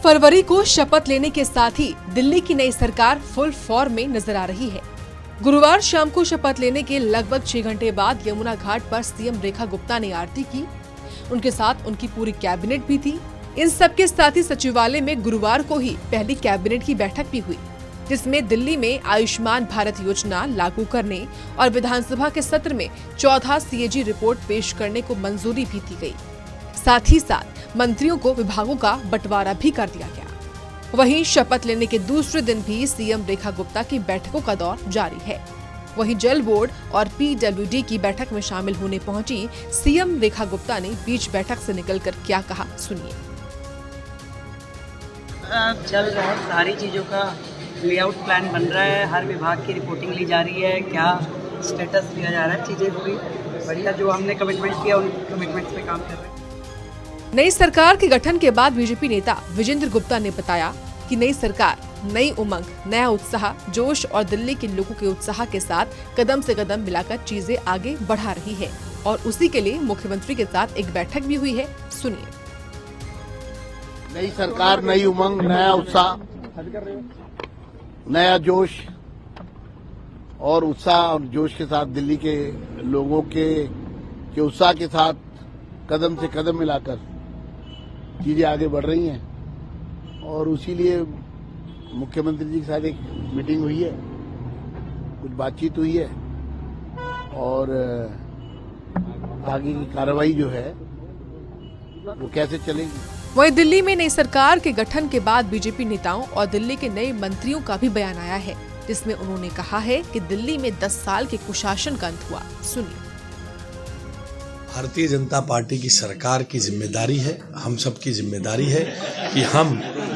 फरवरी को शपथ लेने के साथ ही दिल्ली की नई सरकार फुल फॉर्म में नजर आ रही है। गुरुवार शाम को शपथ लेने के लगभग 6 घंटे बाद यमुना घाट पर सीएम रेखा गुप्ता ने आरती की। उनके साथ उनकी पूरी कैबिनेट भी थी। इन सबके साथ ही सचिवालय में गुरुवार को ही पहली कैबिनेट की बैठक भी हुई, जिसमें दिल्ली में आयुष्मान भारत योजना लागू करने और विधानसभा के सत्र में 14 सीएजी रिपोर्ट पेश करने को मंजूरी भी दी गई। साथ ही साथ मंत्रियों को विभागों का बंटवारा भी कर दिया गया। वहीं शपथ लेने के दूसरे दिन भी सीएम रेखा गुप्ता की बैठकों का दौर जारी है। वहीं जल बोर्ड और पीडब्ल्यूडी की बैठक में शामिल होने पहुंची सीएम रेखा गुप्ता ने बीच बैठक से निकलकर क्या कहा, सुनिए। चल रहा है, सारी चीजों का लेआउट प्लान बन रहा है, हर विभाग की रिपोर्टिंग ली जा रही है, क्या स्टेटस लिया जा रहा है, चीजें पूरी बढ़िया जो हमने कमिटमेंट किया उन कमिटमेंट्स पे काम कर रहे हैं। नई सरकार के गठन के बाद बीजेपी नेता विजेंद्र गुप्ता ने बताया कि नई सरकार नई उमंग, नया उत्साह, जोश और दिल्ली के लोगों के उत्साह के साथ कदम से कदम मिलाकर चीजें आगे बढ़ा रही है और उसी के लिए मुख्यमंत्री के साथ एक बैठक भी हुई है, सुनिए। नई सरकार, नई उमंग, नया उत्साह, नया जोश और उत्साह और जोश के साथ दिल्ली के लोगों के उत्साह के साथ कदम से कदम मिलाकर चीजें आगे बढ़ रही हैं और उसी लिए मुख्यमंत्री जी के साथ एक मीटिंग हुई है, कुछ बातचीत हुई है और आगे की कार्रवाई जो है वो कैसे चलेगी। वहीं दिल्ली में नई सरकार के गठन के बाद बीजेपी नेताओं और दिल्ली के नए मंत्रियों का भी बयान आया है, जिसमें उन्होंने कहा है कि दिल्ली में 10 साल के कुशासन का अंत हुआ, सुनिए। भारतीय जनता पार्टी की सरकार की जिम्मेदारी है, हम सब की जिम्मेदारी है कि हम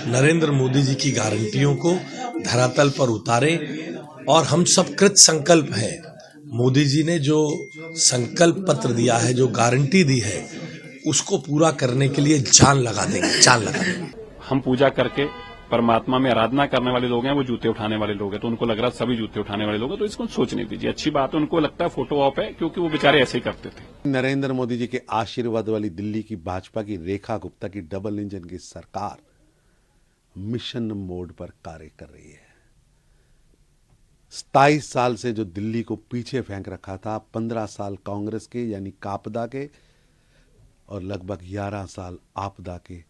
नरेंद्र मोदी जी की गारंटियों को धरातल पर उतारें और हम सब कृत संकल्प हैं। मोदी जी ने जो संकल्प पत्र दिया है, जो गारंटी दी है, उसको पूरा करने के लिए जान लगा देंगे। हम पूजा करके परमात्मा में आराधना करने वाले लोग हैं, वो जूते उठाने वाले लोग हैं, तो उनको लग रहा है सभी जूते उठाने वाले लोग हैं, तो इसको सोचने दीजिए। अच्छी बात है, उनको लगता है फोटो ऑप है, क्योंकि वो बेचारे ऐसे ही करते थे। नरेंद्र मोदी जी के आशीर्वाद वाली दिल्ली की भाजपा की रेखा गुप्ता की डबल इंजन की सरकार मिशन मोड पर कार्य कर रही है। 27 साल से जो दिल्ली को पीछे फेंक रखा था, 15 साल कांग्रेस के यानी कापदा के और लगभग 11 साल आपदा के,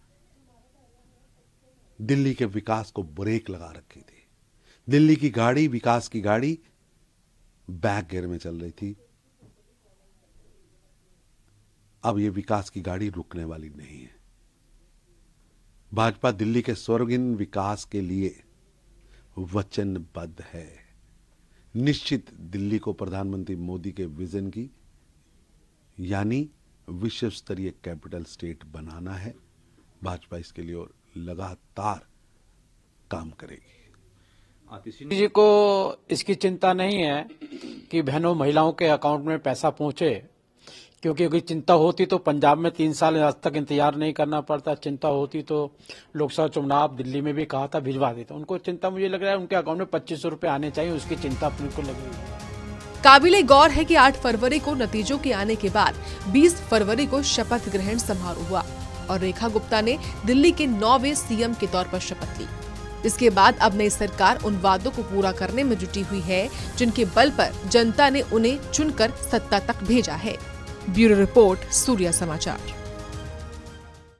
दिल्ली के विकास को ब्रेक लगा रखी थी। दिल्ली की गाड़ी, विकास की गाड़ी बैक गियर में चल रही थी। अब यह विकास की गाड़ी रुकने वाली नहीं है। भाजपा दिल्ली के स्वर्णिम विकास के लिए वचनबद्ध है। निश्चित दिल्ली को प्रधानमंत्री मोदी के विजन की यानी विश्व स्तरीय कैपिटल स्टेट बनाना है। भाजपा इसके लिए और लगातार काम करेगी। जी को इसकी चिंता नहीं है कि बहनों महिलाओं के अकाउंट में पैसा पहुंचे, क्योंकि अगर चिंता होती तो पंजाब में 3 साल आज तक इंतजार नहीं करना पड़ता। चिंता होती तो लोकसभा चुनाव दिल्ली में भी कहा था भिजवा देते। उनको चिंता, मुझे लग रहा है उनके अकाउंट में 2500 रुपए आने चाहिए, उसकी चिंता अपने को लग रही है। काबिले गौर है कि 8 फरवरी को नतीजों के आने के बाद 20 फरवरी को शपथ ग्रहण समारोह हुआ और रेखा गुप्ता ने दिल्ली के 9वें सीएम के तौर पर शपथ ली। इसके बाद अब नई सरकार उन वादों को पूरा करने में जुटी हुई है जिनके बल पर जनता ने उन्हें चुनकर सत्ता तक भेजा है। ब्यूरो रिपोर्ट, सूर्या समाचार।